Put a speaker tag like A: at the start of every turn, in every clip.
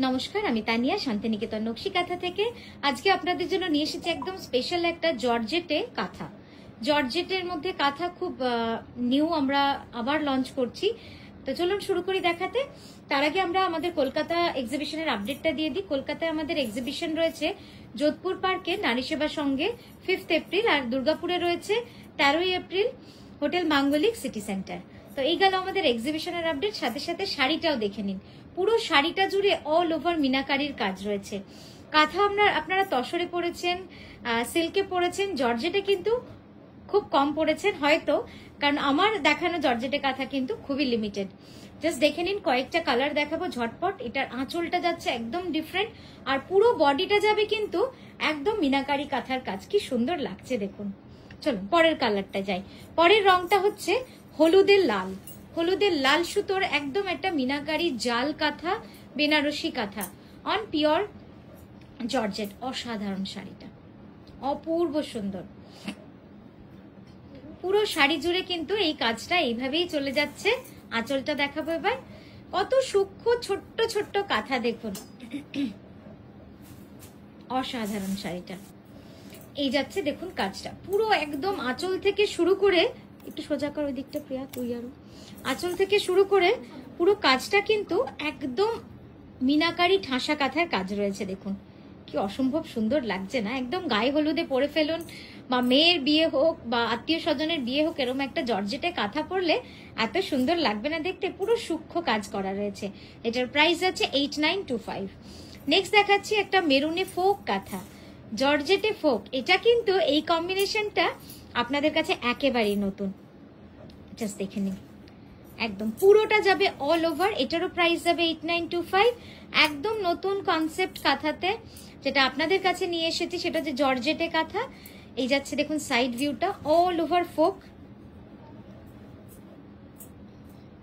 A: নমস্কার, আমি তানিয়া শান্তিনিকেতন নকশি কাঁথা থেকে। আজকে আপনাদের জন্য নিয়ে এসেছি একদম স্পেশাল একটা জর্জেটে কাঁথা। জর্জেটের মধ্যে কাঁথা খুব নিউ আমরা আবার লঞ্চ করছি। তো চলুন শুরু করি দেখাতে। তার আগে আমরা আমাদের কলকাতা এক্সিবিশনের আপডেটটা দিয়ে দিই। কলকাতায় আমাদের এক্সিবিশন রয়েছে যোধপুর পার্কে নারী সেবা সঙ্গে 5 এপ্রিল, আর দুর্গাপুরে রয়েছে 13 এপ্রিল হোটেল মাঙ্গলিক সিটি সেন্টার। তো এই গেল আমাদের এক্সিবিশনের আপডেট। সাথে সাথে শাড়িটাও দেখে নিন। পুরো শাড়িটা জুড়ে অল ওভার মিনাকারির কাজ রয়েছে। কাঁথা আপনারা তসরে পরেছেন, সিল্কে পরেছেন, জর্জেটে কিন্তু খুব কম পড়েছেন হয়তো, কারণ আমার দেখানো জর্জেটে কাঁথা কিন্তু খুবই লিমিটেড। জাস্ট দেখে নিন, কয়েকটা কালার দেখাবো ঝটপট। এটার আঁচলটা যাচ্ছে একদম ডিফারেন্ট, আর পুরো বডিটা যাবে কিন্তু একদম মিনাকারি কাঁথার কাজ। কি সুন্দর লাগছে দেখুন। চলুন পরের কালারটা যাই। পরের রংটা হচ্ছে হলুদের লাল। হলুদের লাল সুতোর একদম একটা মিনাকারি জাল কাঁথা, বেনারসি কাঁথা অন পিওর জর্জেট। অসাধারণ শাড়িটা, অপূর্ব সুন্দর। পুরো শাড়ি জুড়ে কিন্তু এই কাজটা এইভাবেই চলে যাচ্ছে। আঁচলটা দেখাবো এবার। কত সূক্ষ্ম ছোট্ট ছোট্ট কাঁথা দেখুন, অসাধারণ শাড়িটা। এই যাচ্ছে দেখুন কাজটা, পুরো একদম আঁচল থেকে শুরু করে, একটু সোজা করো ওই দিকটা প্রিয়া, তুই আরো। আঁচল থেকে শুরু করে পুরো কাজটা কিন্তু একদম মিনাকারি ঠাসা কাঁথার কাজ রয়েছে। দেখুন কি অসম্ভব সুন্দর লাগছে না? একদম গায়ে হলুদে পরে ফেলুন, বা মেয়ের বিয়ে হোক বা আত্মীয় স্বজনের বিয়ে হোক, এরকম একটা জর্জেটে কাঁথা পরলে এত সুন্দর লাগবে না দেখতে? পুরো সূক্ষ্ম কাজ করা রয়েছে। এটার প্রাইস আছে 8925। নেক্সট দেখাচ্ছি একটা মেরুনে ফোক কাঁথা, জর্জেটে ফোক। এটা কিন্তু এই কম্বিনেশনটা আপনাদের কাছে একেবারেই নতুন। জাস্ট দেখে নিন, একদম পুরোটা যাবে অল ওভার। এটারও প্রাইস যাবে 8925। একদম নতুন কনসেপ্ট কাঁথাতে যেটা আপনাদের কাছে নিয়ে এসেছি, সেটা হচ্ছে জর্জেটে কাঁথা। এই যাচ্ছে দেখুন সাইড ভিউটা, অল ওভার ফোক।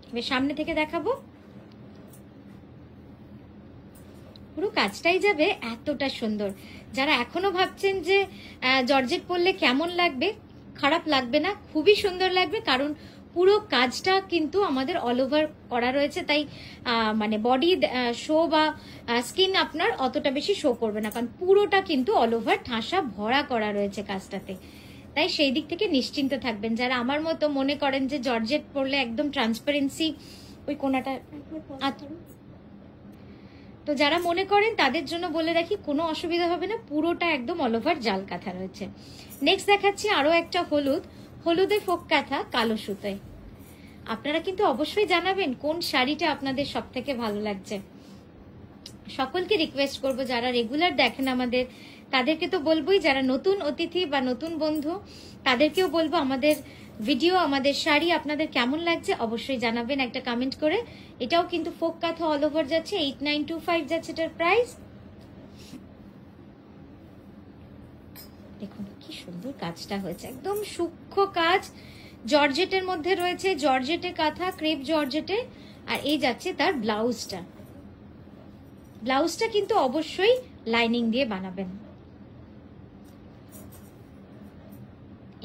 A: এবার সামনে থেকে দেখাবো, পুরো কাজটাই যাবে এতটা সুন্দর। যারা এখনো ভাবছেন যে জর্জেট পরলে কেমন লাগবে, খারাপ লাগবে না, খুবই সুন্দর লাগবে। কারণ পুরো কাজটা কিন্তু আমাদের অল ওভার করা রয়েছে, তাই মানে বডি শো বা স্কিন আপনার অতটা বেশি শো করবে না, কারণ পুরোটা কিন্তু অল ওভার ঠাসা ভরা করা রয়েছে কাজটাতে। তাই সেই দিক থেকে নিশ্চিন্ত থাকবেন। যারা আমার মতো মনে করেন যে জর্জেট পরলে একদম ট্রান্সপারেন্সি, ওই কোনাটা, তো যারা মনে করেন তাদের জন্য বলে রাখি, কোনো অসুবিধা হবে না, পুরোটা একদম অল ওভার জাল কাঁথা রয়েছে। নেক্সট দেখাচ্ছি আরো একটা হলুদে ফোক কাঁথা কালো সুতোয়। আপনারা কিন্তু অবশ্যই জানাবেন কোন শাড়িটা আপনাদের সব থেকে ভালো লাগছে। সকলকে রিকোয়েস্ট করব, যারা রেগুলার দেখেন আমাদের, তাদেরকে তো বলবোই, যারা নতুন অতিথি বা নতুন বন্ধু তাদেরকেও বলবো, আমাদের ভিডিও, আমাদের শাড়ি আপনাদের কেমন লাগছে অবশ্যই জানাবেন একটা কমেন্ট করে। এটাও কিন্তু ফোক কাঁথা অল ওভার যাচ্ছে, 8925 যাচ্ছে এটার প্রাইস। দেখুন কি সুন্দর কাজটা হয়েছে, একদম সূক্ষ্ম কাজ। জর্জেটের মধ্যে রয়েছে, জর্জেটে কাঁথা, ক্রেপ জর্জেটে। আর এই যাচ্ছে তার ব্লাউজটা। ব্লাউজটা কিন্তু অবশ্যই লাইনিং দিয়ে বানাবেন।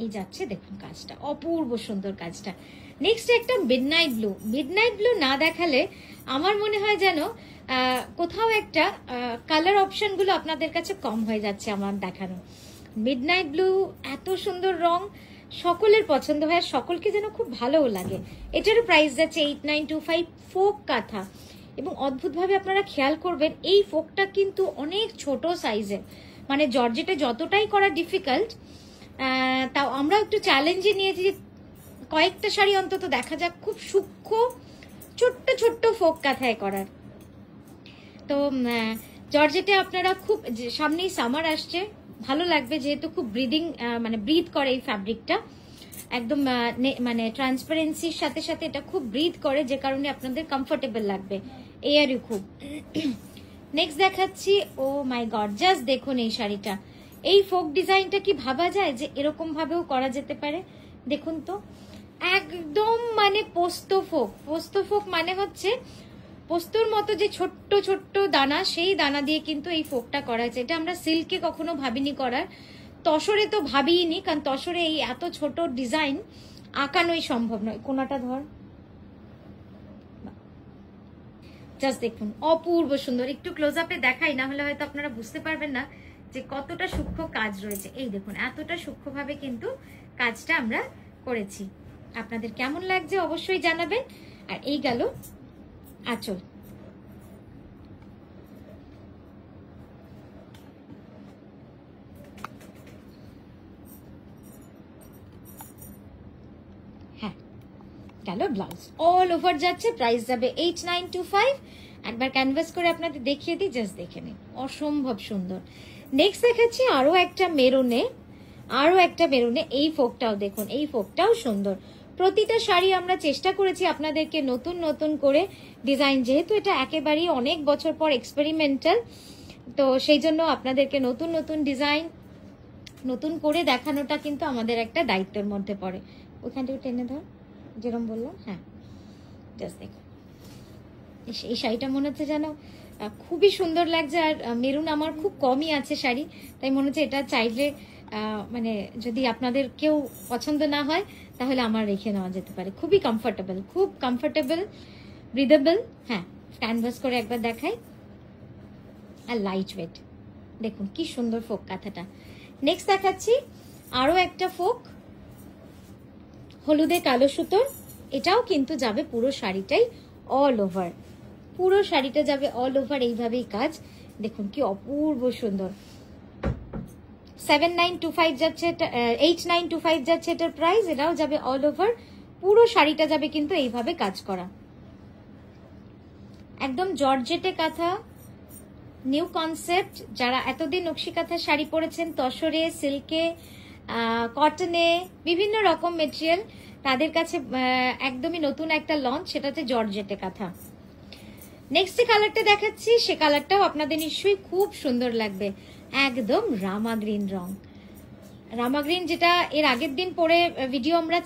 A: এই যাচ্ছে দেখুন কাজটা, অপূর্ব সুন্দর কাজটা। নেক্সট একটা মিডনাইট ব্লু। মিডনাইট ব্লু না দেখালে আমার মনে হয় যেন কোথাও একটা কালার অপশন গুলো আপনাদের কাছে কম হয়ে যাচ্ছে আমার দেখানো। মিডনাইট ব্লু এত সুন্দর রং, সকলের পছন্দ হয়, সকলকে যেন খুব ভালোও লাগে। এটারও প্রাইস যাচ্ছে 8925। ফোক কাঁথা, এবং অদ্ভুতভাবে আপনারা খেয়াল করবেন এই ফোকটা কিন্তু অনেক ছোট সাইজের। মানে জর্জেটে যতটাই করা ডিফিকাল্ট, তাও আমরা একটু চ্যালেঞ্জে নিয়েছি যে কয়েকটা শাড়ি অন্তত দেখা যাক খুব সূক্ষ্ম ছোট্ট ছোট্ট ফোক কাঁথায় করার। তো জর্জেটে আপনারা খুব, সামনেই সামার আসছে, ভালো লাগবে, যেহেতু খুব মানে ব্রিথ করে এই ফ্যাব্রিকটা, একদম মানে ট্রান্সপারেন্সির সাথে সাথে এটা খুব ব্রিথ করে, যে কারণে আপনাদের কমফোর্টেবল লাগবে, এয়ারই খুব। নেক্সট দেখাচ্ছি, ও মাই গড, জাস্ট দেখুন এই শাড়িটা। এই ফোক ডিজাইনটা কি ভাবা যায় যে এরকম ভাবেও করা যেতে পারে? দেখুন তো, একদম মানে পোস্ত ফোক। পোস্ত ফোক মানে হচ্ছে পোস্তর মতো যে ছোট্ট ছোট্ট দানা, সেই দানা দিয়ে কিন্তু এই ফোকটা করা হয়েছে। এটা আমরা সিল্কে কখনো ভাবিনি করার, তসরে তো ভাবিনি, কারণ তসরে এই এত ছোট ডিজাইন আঁকানোই সম্ভব নয়। কোনাটা ধর, জাস্ট দেখুন অপূর্ব সুন্দর। একটু ক্লোজ আপে দেখাই, না হলে হয়তো আপনারা বুঝতে পারবেন না যে কতটা সূক্ষ্ম কাজ রয়েছে। এই দেখুন এতটা সূক্ষ্মভাবে কিন্তু কাজটা আমরা করেছি। আপনাদের কেমন লাগছে অবশ্যই জানাবেন। আর এই গেল আঁচল। হ্যাঁ গেল ব্লাউজ, অল ওভার যাচ্ছে, প্রাইস যাবে 8925। একবার ক্যানভাস করে আপনাদের দেখিয়ে দিই, জাস্ট দেখে নিন, অসম্ভব সুন্দর। নেক্সট দেখাচ্ছি আরো একটা মেরুনে, এই ফোকটাও দেখুন, এই ফোকটাও সুন্দর। প্রতিটা শাড়ি আমরা চেষ্টা করেছি আপনাদেরকে নতুন নতুন করে ডিজাইন, যেহেতু এটা একেবারেই অনেক বছর পর এক্সপেরিমেন্টাল, তো সেই জন্য আপনাদেরকে নতুন নতুন ডিজাইন নতুন করে দেখানোটা কিন্তু আমাদের একটা দায়িত্বের মধ্যে পড়ে। ওখানটাও টেনে ধর, যেরকম বললাম। হ্যাঁ জাস্ট দেখুন, এই শাড়িটা মনে হচ্ছে যেন খুবই সুন্দর লাগছে। আর মেরুন আমার খুব কমই আছে শাড়ি, তাই মনে হচ্ছে এটা চাইলে মানে যদি আপনাদের কেউ পছন্দ না হয় তাহলে আমার রেখে নেওয়া যেতে পারে। খুবই কমফোর্টেবল, খুব কমফোর্টেবল, ব্রিদেবল। হ্যাঁ ক্যানভাস করে একবার দেখাই। আর লাইট ওয়েট, দেখুন কি সুন্দর ফোক কাঁথাটা। নেক্সট দেখাচ্ছি আরো একটা ফোক, হলুদে কালো সুতোর। এটাও কিন্তু যাবে পুরো শাড়িটাই অল ওভার, পুরো শাড়িটা যাবে অল ওভার এইভাবেই কাজ। দেখুন কি অপূর্ব সুন্দর। 7925 যাচ্ছে, 8925 যাচ্ছে এটার প্রাইস। এটাও যাবে অল ওভার, পুরো শাড়িটা যাবে কিন্তু এইভাবে কাজ করা। একদম জর্জেটে কাঁথা, নিউ কনসেপ্ট। যারা এতদিন নকশি কাঁথা শাড়ি পরেছেন তসরে, সিল্কে, কটনে, বিভিন্ন রকম মেটেরিয়াল, তাদের কাছে একদমই নতুন একটা লঞ্চ, সেটা হচ্ছে জর্জেটে কাঁথা। নেক্সট যে কালারটা দেখাচ্ছি সে কালারটাও আপনাদের নিশ্চয়ই খুব সুন্দর লাগবে, একদম রামা গ্রিন রং। রামা গ্রিন যেটা এর আগের দিন পরে ভিডিও আমরা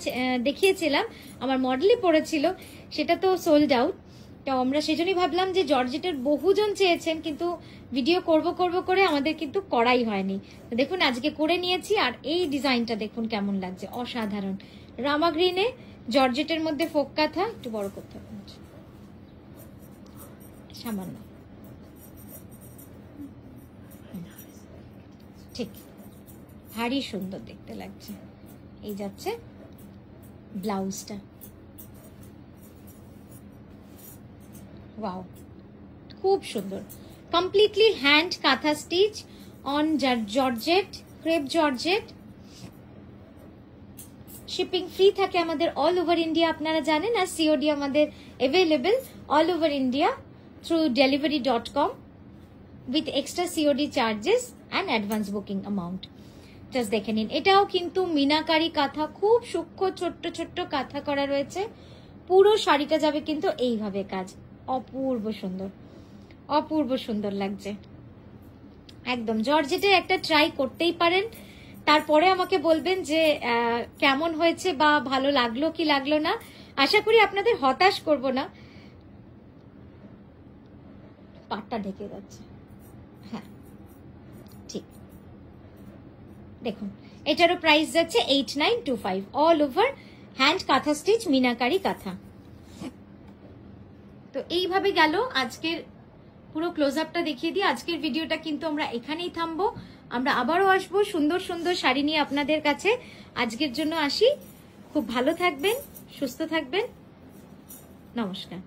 A: দেখিয়েছিলাম, আমার মডেলই পরেছিল, সেটা তো সোল্ড আউট। তো আমরা সেজন্যই ভাবলাম যে জর্জেটের বহুজন চেয়েছেন, কিন্তু ভিডিও করব করে আমাদের কিন্তু করাই হয়নি। দেখুন আজকে করে নিয়েছি। আর এই ডিজাইনটা দেখুন কেমন লাগছে, অসাধারণ। রামা গ্রিনে জর্জেটের মধ্যে ফোক কাঁথা, একটু বড় করতে হবে সামান্য, ঠিক ভারী সুন্দর দেখতে লাগছে। এই যাচ্ছে ব্লাউজটা, ওয়াও খুব সুন্দর, কমপ্লিটলি হ্যান্ড কাঁথা stitch on georgette, crepe georgette. Shipping free থাকে আমাদের অল ওভার ইন্ডিয়া, আপনারা জানেন। আর সিওডি আমাদের available all over India through delivery.com with extra COD charges and advance booking amount. Just দেখে নিন, এটাও কিন্তু মিনাকারি কাঁথা, খুব সূক্ষ্ম ছোট্ট ছোট্ট কাঁথা করা রয়েছে। পুরো শাড়িটা যাবে কিন্তু এইভাবে কাজ, অপূর্ব সুন্দর, অপূর্ব সুন্দর লাগছে। একদম জর্জেটে একটা ট্রাই করতেই পারেন, তারপরে আমাকে বলবেন যে কেমন হয়েছে বা ভালো লাগলো কি লাগলো না। আশা করি আপনাদের হতাশ করব না। পাটটা ঢেকে যাচ্ছে, হ্যাঁ ঠিক। দেখুন এটারও প্রাইস যাচ্ছে 8925, অল ওভার হ্যান্ড কাঁথা স্টিচ মিনাকারি কাঁথা। তো এইভাবে গেল আজকের পুরো ক্লোজ আপটা দেখিয়ে দিই। আজকের ভিডিওটা কিন্তু আমরা এখানেই থামবো, আমরা আবারও আসবো সুন্দর সুন্দর শাড়ি নিয়ে আপনাদের কাছে। আজকের জন্য আসি, খুব ভালো থাকবেন, সুস্থ থাকবেন, নমস্কার।